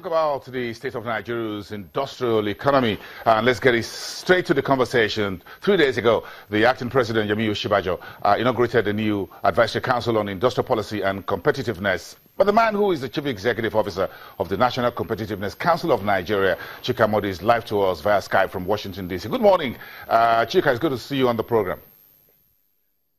about the state of Nigeria's industrial economy, and let's get straight to the conversation. 3 days ago, the acting president, Yemi Osinbajo, inaugurated the new Advisory Council on Industrial Policy and Competitiveness. But the man who is the Chief Executive Officer of the National Competitiveness Council of Nigeria, Chika Modi, is live to us via Skype from Washington, D.C. Good morning, Chika. It's good to see you on the program.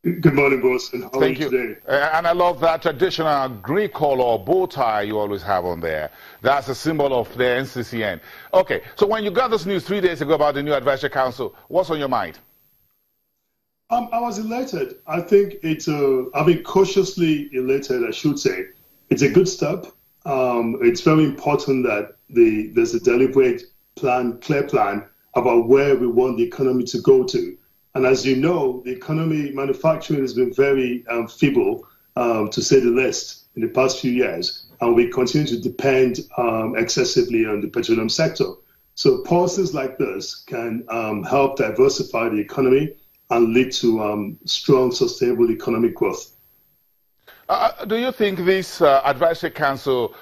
Good morning, boss. And how are you today? And I love that traditional green color bow tie you always have on there. That's a symbol of the NCCN. Okay, so when you got this news 3 days ago about the new Advisory Council, what's on your mind? I was elated. I think it's I've been cautiously elated, I should say. It's a good step. It's very important that there's a deliberate plan, clear plan about where we want the economy to go to. And as you know, the economy, manufacturing has been very feeble, to say the least, in the past few years. And we continue to depend excessively on the petroleum sector. So policies like this can help diversify the economy and lead to strong, sustainable economic growth. Do you think this Advisory Council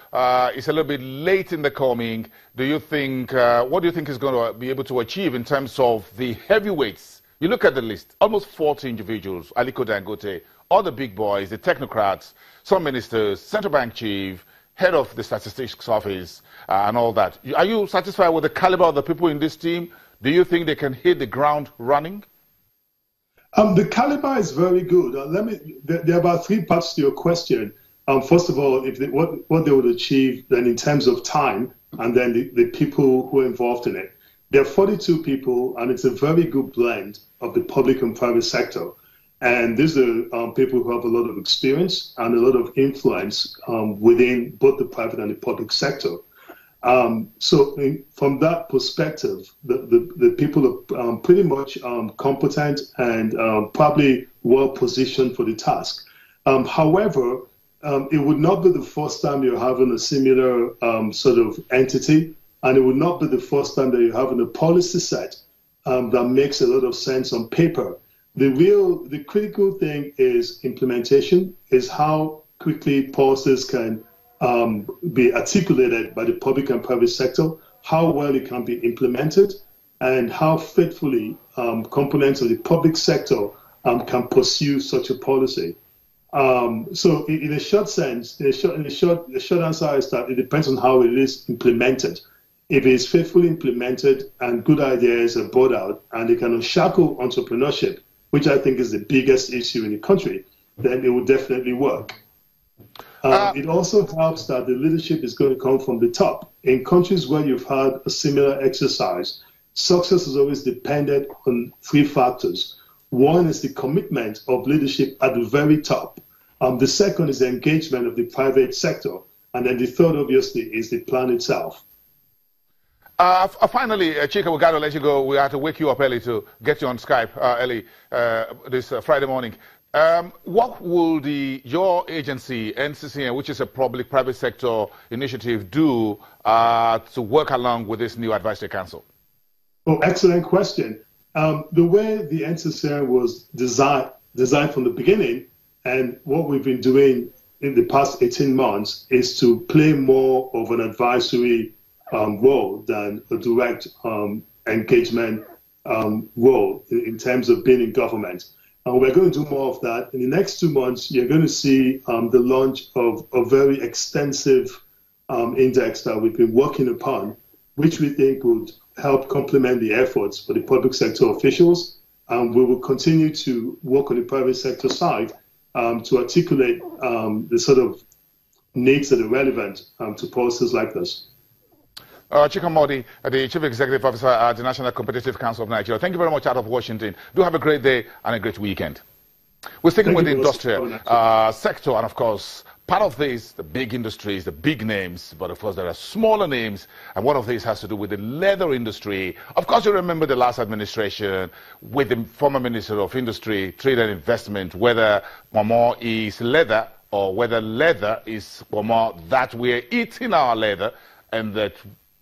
is a little bit late in the coming? Do you think, what do you think is going to be able to achieve in terms of the heavyweights? You look at the list, almost 40 individuals, Aliko Dangote, all the big boys, the technocrats, some ministers, central bank chief, head of the statistics office, and all that. Are you satisfied with the caliber of the people in this team? Do you think they can hit the ground running? The caliber is very good. There are about three parts to your question. First of all, what they would achieve then in terms of time, and then the people who are involved in it. There are 42 people, and it's a very good blend of the public and private sector. And these are people who have a lot of experience and a lot of influence within both the private and the public sector. From that perspective, the people are pretty much competent and probably well positioned for the task. However, it would not be the first time you're having a similar sort of entity. And it would not be the first time that you're having a policy set that makes a lot of sense on paper. The critical thing is implementation, is how quickly policies can be articulated by the public and private sector, how well it can be implemented, and how faithfully components of the public sector can pursue such a policy. So in a short sense, the short answer is that it depends on how it is implemented. If it is faithfully implemented and good ideas are brought out and they can unshackle entrepreneurship, which I think is the biggest issue in the country, then it will definitely work. It also helps that the leadership is going to come from the top. In countries where you've had a similar exercise, success has always depended on three factors. One is the commitment of leadership at the very top. The second is the engagement of the private sector. And then the third, obviously, is the plan itself. Finally, Chika, we got to let you go. We had to wake you up early to get you on Skype early this Friday morning. What will your agency, NCCN, which is a public-private sector initiative, do to work along with this new Advisory Council? Oh, excellent question. The way the NCCN was designed from the beginning, and what we've been doing in the past 18 months, is to play more of an advisory role than a direct engagement role in terms of being in government. And we're going to do more of that. In the next 2 months, you're going to see the launch of a very extensive index that we've been working upon, which we think would help complement the efforts for the public sector officials. And we will continue to work on the private sector side to articulate the sort of needs that are relevant to policies like this. Chika Modi, the Chief Executive Officer at the National Competitive Council of Nigeria. Thank you very much out of Washington. Do have a great day and a great weekend. We're sticking with the industrial sector, and of course, part of this, the big industries, the big names, but of course there are smaller names, and one of these has to do with the leather industry. Of course, you remember the last administration with the former Minister of Industry, Trade and Investment, whether Momo is leather or whether leather is Momo, that we're eating our leather, and that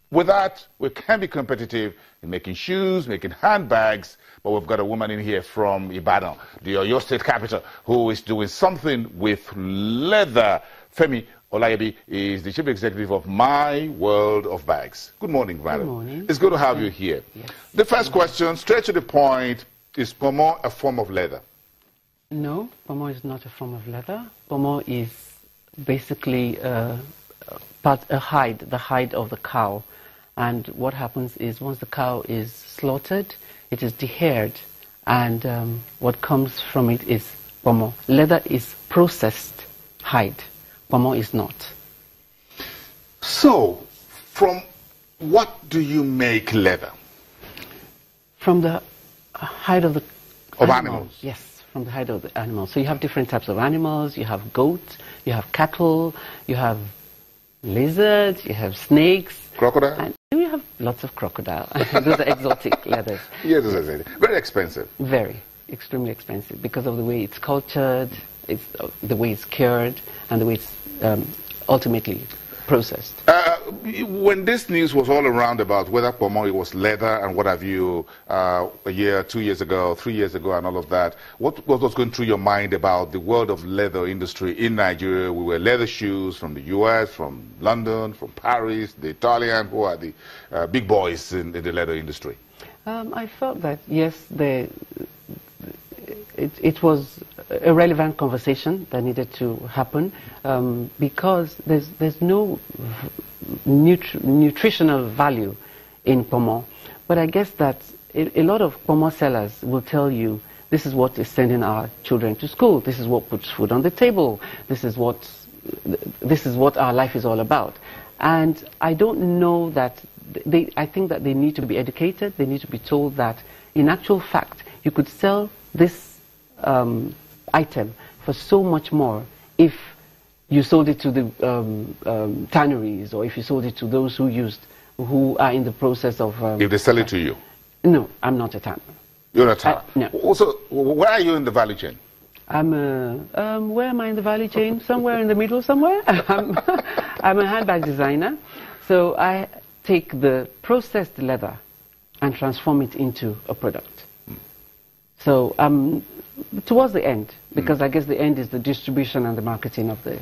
with that, we can be competitive in making shoes, making handbags, but we've got a woman in here from Ibadan, your state capital, who is doing something with leather. Femi, Olayibi is the Chief Executive of My World of Bags. Good morning, madam. Good morning. It's good to have you here. Yes. The first question, straight to the point, is pomo a form of leather? No, pomo is not a form of leather. Pomo is basically the hide of the cow. And what happens is once the cow is slaughtered, it is dehaired, and what comes from it is pomo. Leather is processed hide. Pomo is not. So, from what do you make leather? From the hide of the animals? Yes, from the hide of the animals. So you have different types of animals. You have goats, you have cattle, you have lizards, you have snakes. Crocodile? And you have lots of crocodile. Those are exotic leathers. Yes, very expensive. Very, extremely expensive because of the way it's cultured, the way it's cured, and the way it's ultimately processed. When this news was all around about whether pomo was leather and what have you, a year, 2 years ago, 3 years ago, and all of that, what was going through your mind about the world of leather industry in Nigeria? We wear leather shoes from the US, from London, from Paris, the Italian, who are the big boys in the leather industry. I felt that, yes, it was a relevant conversation that needed to happen because there's no nutritional value in pomo. But I guess that a lot of pomo sellers will tell you this is what is sending our children to school. This is what puts food on the table. This is what our life is all about. And I don't know that I think that they need to be educated. They need to be told that in actual fact you could sell this item for so much more if you sold it to the tanneries, or if you sold it to those who are in the process of... if they sell it to you? No, I'm not a tanner. You're not a tanner? No. Also, where are you in the value chain? Where am I in the value chain? Somewhere in the middle, somewhere. I'm a handbag designer. So I take the processed leather and transform it into a product. So towards the end, because I guess the end is the distribution and the marketing of the